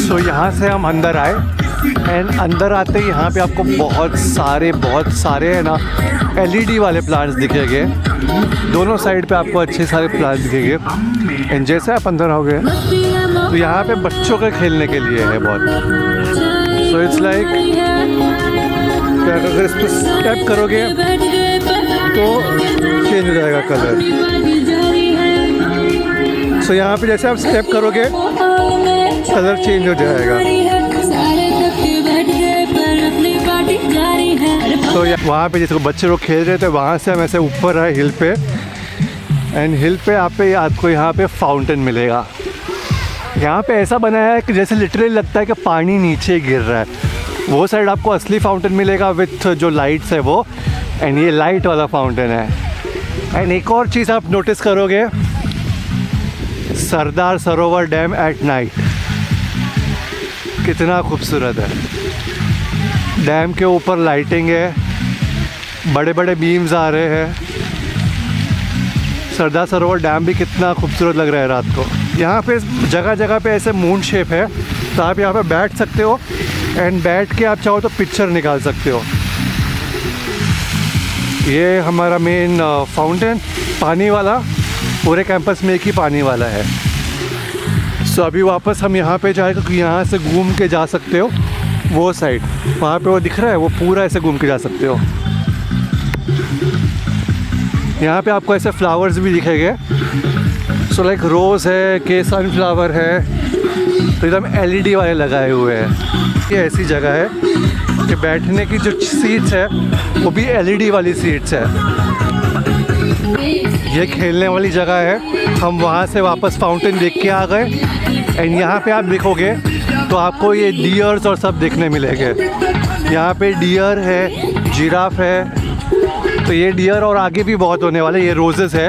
सो यहाँ से हम अंदर आए एंड अंदर आते ही यहाँ पे आपको बहुत सारे है ना LED वाले प्लांट्स दिखेंगे। दोनों साइड पे आपको अच्छे सारे प्लांट्स दिखेंगे। एंड जैसे आप अंदर आओगे तो यहाँ पे बच्चों के खेलने के लिए है बहुत। सो इट्स लाइक अगर इस पर स्टेप करोगे तो चेंज हो जाएगा कलर। सो यहाँ पे जैसे आप स्टेप करोगे कलर चेंज हो जाएगा। तो वहाँ पे जैसे बच्चे लोग खेल रहे थे वहाँ से हम ऐसे ऊपर आए हिल पे। एंड हिल पे आपको यहाँ पे फाउंटेन मिलेगा। यहाँ पे ऐसा बनाया है कि जैसे लिटरली लगता है कि पानी नीचे गिर रहा है। वो साइड आपको असली फाउंटेन मिलेगा विथ जो लाइट्स है वो। एंड ये लाइट वाला फाउंटेन है। एंड एक और चीज़ आप नोटिस करोगे, Sardar Sarovar dam at night कितना खूबसूरत है। डैम के ऊपर लाइटिंग है, बड़े बड़े बीम्स आ रहे हैं। सरदार सरोवर डैम भी कितना खूबसूरत लग रहा है रात को। यहाँ पे जगह जगह पे ऐसे मून शेप है तो आप यहाँ पे बैठ सकते हो एंड बैठ के आप चाहो तो पिक्चर निकाल सकते हो। ये हमारा मेन फाउंटेन पानी वाला, पूरे कैंपस में एक ही पानी वाला है। सो अभी वापस हम यहाँ पे जाए क्योंकि यहाँ से घूम के जा सकते हो वो साइड, वहाँ पे वो दिख रहा है वो पूरा ऐसे घूम के जा सकते हो। यहाँ पे आपको ऐसे फ्लावर्स भी दिखेंगे। सो लाइक रोज़ है के सनफ्लावर है, तो एकदम LED वाले लगाए हुए हैं। ये ऐसी जगह है कि बैठने की जो सीट्स है वो भी LED वाली सीट्स है। ये खेलने वाली जगह है। हम वहाँ से वापस फाउंटेन देख के आ गए। एंड यहाँ पे आप देखोगे तो आपको ये डियर्स और सब देखने मिलेंगे। यहाँ पे डियर है, जिराफ है। तो ये डियर और आगे भी बहुत होने वाले। ये रोजेस है,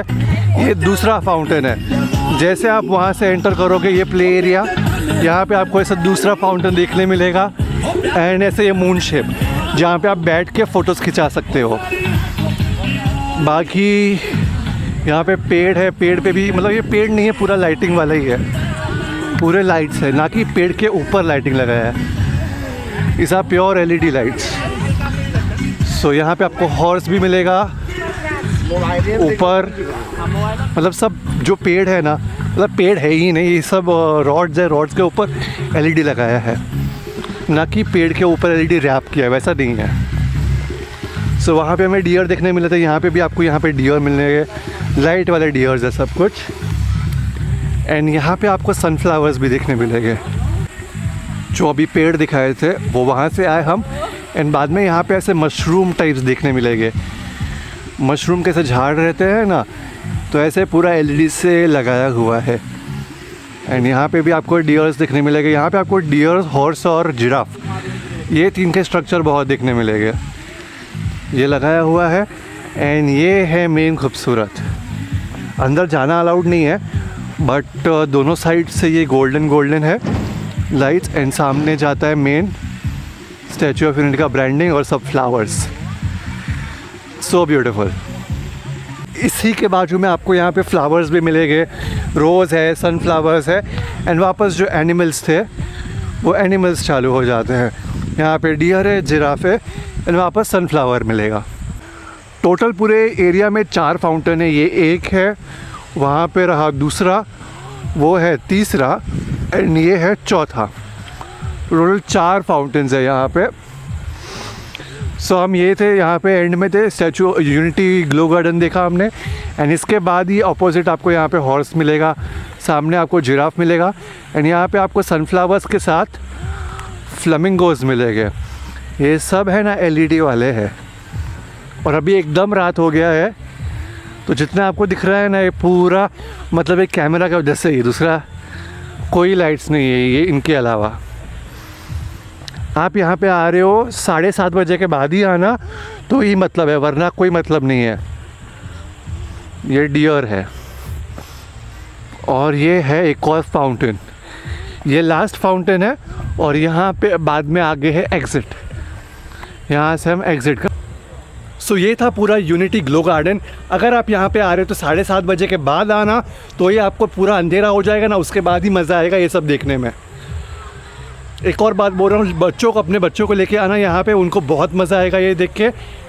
ये दूसरा फाउंटेन है। जैसे आप वहाँ से एंटर करोगे ये प्ले एरिया, यहाँ पे आपको ऐसा दूसरा फाउंटेन देखने मिलेगा। एंड ऐसे ये मून शेप जहाँ पे आप बैठ के फ़ोटोज़ खिंचा सकते हो। बाकी यहाँ पे पेड़ है, पेड़ पे भी मतलब ये पेड़ नहीं है, पूरा लाइटिंग वाला ही है। पूरे लाइट्स है, ना कि पेड़ के ऊपर लाइटिंग लगाया है। इस प्योर LED लाइट्स। सो यहाँ पे आपको हॉर्स भी मिलेगा ऊपर। मतलब सब जो पेड़ है ना, मतलब पेड़ है ही नहीं, ये सब रॉड्स है। रॉड्स के ऊपर LED लगाया है, ना कि पेड़ के ऊपर LED रैप किया है, वैसा नहीं है। सो वहाँ पे हमें डियर देखने मिले थे। यहाँ पे भी आपको यहाँ पे डियर मिलेंगे, लाइट वाले डियर्स है सब कुछ। एंड यहाँ पे आपको सनफ्लावर्स भी देखने मिलेंगे। जो अभी पेड़ दिखाए थे वो वहाँ से आए हम। एंड बाद में यहाँ पे ऐसे मशरूम टाइप्स देखने मिलेंगे। मशरूम कैसे झाड़ रहते हैं ना, तो ऐसे पूरा LED से लगाया हुआ है। एंड यहाँ पे भी आपको डियर्स देखने मिलेंगे। यहाँ पे आपको डियर, हॉर्स और जिराफ, ये तीन के स्ट्रक्चर बहुत देखने मिलेंगे। ये लगाया हुआ है। एंड ये है मेन खूबसूरत। अंदर जाना अलाउड नहीं है, बट दोनों साइड से ये गोल्डन है लाइट्स। एंड सामने जाता है मेन स्टैचू ऑफ यूनिटी का ब्रांडिंग और सब फ्लावर्स। So beautiful. इसी के बाजू में आपको यहाँ पे फ्लावर्स भी मिलेंगे। रोज़ है, सनफ्लावर्स है। एंड वापस जो एनिमल्स थे वो एनिमल्स चालू हो जाते हैं। यहाँ पे डियर है, जिराफ है। एंड वापस सनफ्लावर मिलेगा। टोटल पूरे एरिया में 4 फाउंटेन है। ये एक है, वहाँ पे रहा दूसरा, वो है तीसरा, एंड ये है चौथा। टोटल 4 फाउंटेन्स है यहाँ पे। सो हम ये थे यहाँ पे एंड में थे, स्टैचू यूनिटी ग्लो गार्डन देखा हमने। एंड इसके बाद ही अपोजिट आपको यहाँ पे हॉर्स मिलेगा, सामने आपको जिराफ मिलेगा। एंड यहाँ पे आपको सनफ्लावर्स के साथ फ्लेमिंगोज मिलेंगे। ये सब है ना LED वाले हैं। और अभी एकदम रात हो गया है, तो जितना आपको दिख रहा है ना ये पूरा मतलब एक कैमरा का वजह से ही, दूसरा कोई लाइट्स नहीं है ये इनके अलावा। आप यहाँ पे आ रहे हो 7:30 बजे के बाद ही आना तो ही मतलब है, वरना कोई मतलब नहीं है। ये डियर है। और ये है एक और फाउंटेन, ये लास्ट फाउंटेन है। और यहाँ पे बाद में आगे है एग्ज़िट, यहाँ से हम एग्ज़िट कर। सो ये था पूरा यूनिटी ग्लो गार्डन। अगर आप यहाँ पे आ रहे हो तो 7:30 बजे के बाद आना, तो ये आपको पूरा अंधेरा हो जाएगा ना, उसके बाद ही मज़ा आएगा ये सब देखने में। एक और बात बोल रहा हूँ, बच्चों को, अपने बच्चों को लेके आना यहाँ पे, उनको बहुत मज़ा आएगा ये देख के।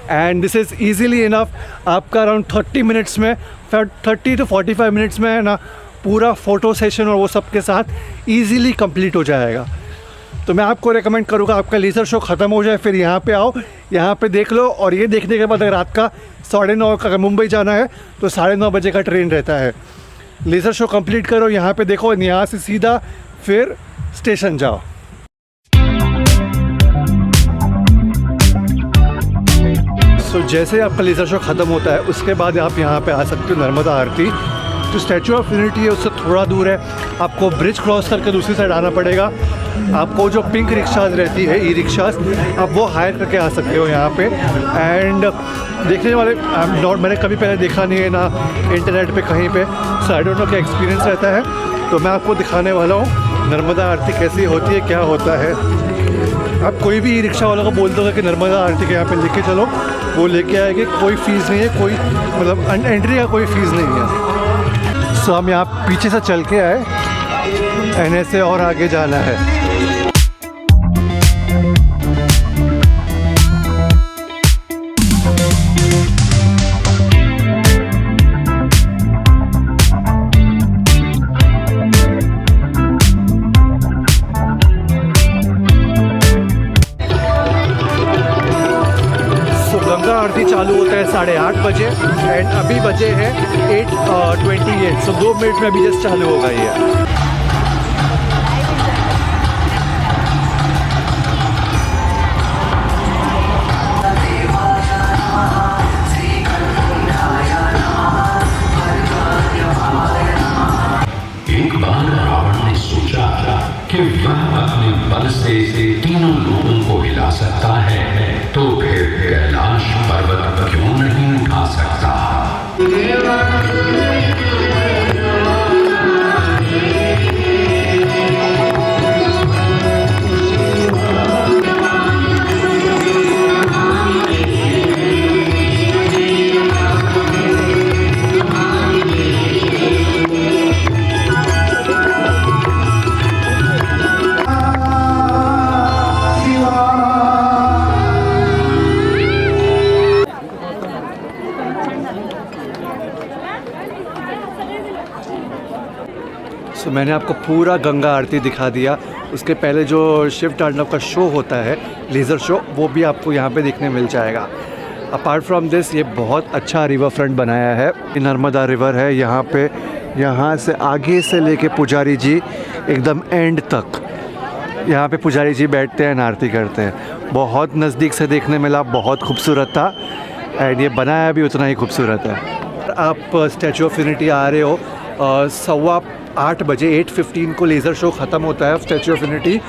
And this is easily enough, आपका अराउंड 30 मिनट्स में, 30 to 45 मिनट्स में है ना, पूरा फ़ोटो सेशन और वो सब के साथ ईज़िली कंप्लीट हो जाएगा। तो मैं आपको रेकमेंड करूँगा, आपका लेज़र शो ख़त्म हो जाए फिर यहाँ पे आओ, यहाँ पे देख लो। और ये देखने के बाद अगर रात का 9:30 का मुंबई जाना है तो 9:30 बजे का ट्रेन रहता है। लेज़र शो कंप्लीट करो, यहाँ पे देखो, यहाँ से सीधा फिर स्टेशन जाओ। सो जैसे आपका लेज़र शो ख़त्म होता है उसके बाद आप यहाँ पे आ सकते हो नर्मदा आरती। जो स्टैचू ऑफ यूनिटी है उससे थोड़ा दूर है, आपको ब्रिज क्रॉस करके दूसरी साइड आना पड़ेगा। आपको जो पिंक रिक्शाज रहती है, ई रिक्शाज, आप वो हायर करके आ सकते हो यहाँ पे। एंड देखने वाले मैंने कभी पहले देखा नहीं है ना इंटरनेट पे कहीं पे, सो आई डोंट नो क्या एक्सपीरियंस रहता है। तो मैं आपको दिखाने वाला हूँ नर्मदा आरती कैसी होती है, क्या होता है। आप कोई भी ई रिक्शा वालों को बोल दोगे कि नर्मदा आरती के यहाँ पे लेके चलो, वो लेके आएंगे। कोई फ़ीस नहीं है, कोई मतलब एंट्री का कोई फ़ीस नहीं है। सो हम यहाँ पीछे से चल के आए, एन से और आगे जाना है। गंगा आरती चालू होता है 8:30 बजे एंड अभी बजे हैं 8:28। सो 2 मिनट में अभी जस्ट चालू होगा ये। एक बार रावण ने सोचा कि वह अपने बल से तीनों लोगों को हिला सकता है, तो फिर कैलाश पर्वत क्यों नहीं उठा सकता। तो मैंने आपको पूरा गंगा आरती दिखा दिया। उसके पहले जो शिव तांडव का शो होता है, लेज़र शो, वो भी आपको यहाँ पे देखने मिल जाएगा। अपार्ट फ्रॉम दिस, ये बहुत अच्छा रिवर फ्रंट बनाया है। नर्मदा रिवर है यहाँ पे, यहाँ से आगे से लेके पुजारी जी एकदम एंड तक, यहाँ पे पुजारी जी बैठते हैं, आरती करते हैं। बहुत नज़दीक से देखने मिला, बहुत खूबसूरत था। एंड ये बनाया भी उतना ही खूबसूरत है। आप स्टैचू ऑफ यूनिटी आ रहे हो 8:15 बजे, 8:15 को लेज़र शो ख़त्म होता है स्टैचू ऑफ यूनिटी।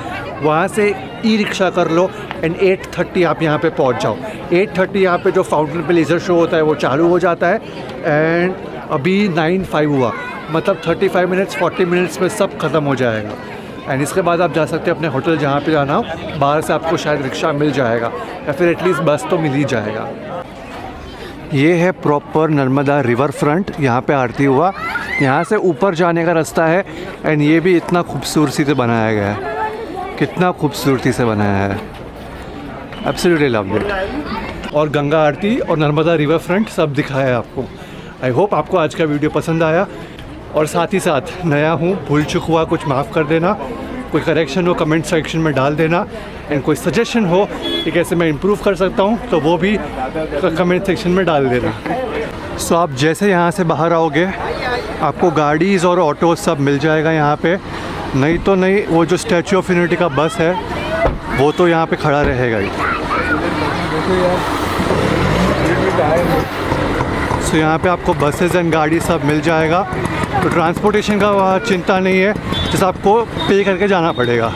वहाँ से ई रिक्शा कर लो एंड 8:30 आप यहाँ पे पहुँच जाओ। 8:30 यहाँ पे जो फाउंटेन पे लेज़र शो होता है वो चालू हो जाता है। एंड अभी 9:05 हुआ, मतलब 35 मिनट्स 40 मिनट्स में सब ख़त्म हो जाएगा। एंड इसके बाद आप जा सकते हैं अपने होटल जहाँ पे जाना हो। बाहर से आपको शायद रिक्शा मिल जाएगा या फिर एटलीस्ट बस तो मिल ही जाएगा। ये है प्रॉपर नर्मदा रिवर फ्रंट, यहाँ पे आरती हुआ। यहाँ से ऊपर जाने का रास्ता है एंड ये भी इतना खूबसूरती से बनाया गया है, कितना खूबसूरती से बनाया है। Absolutely loved it. और गंगा आरती और नर्मदा रिवर फ्रंट सब दिखाया है आपको। आई होप आपको आज का वीडियो पसंद आया। और साथ ही साथ नया हूँ, भूल चुक हुआ कुछ माफ़ कर देना। कोई करेक्शन हो कमेंट सेक्शन में डाल देना। एंड कोई सजेशन हो कि कैसे मैं इम्प्रूव कर सकता हूँ तो वो भी कमेंट सेक्शन में डाल देना। सो आप जैसे यहाँ से बाहर आओगे आपको गाड़ीज़ और ऑटो सब मिल जाएगा यहाँ पे। नहीं वो जो स्टैचू ऑफ यूनिटी का बस है वो तो यहाँ पे खड़ा रहेगा ही। सो यहाँ पे आपको बसेस एंड गाड़ी सब मिल जाएगा। तो ट्रांसपोर्टेशन का चिंता नहीं है, जैसे आपको पे करके जाना पड़ेगा।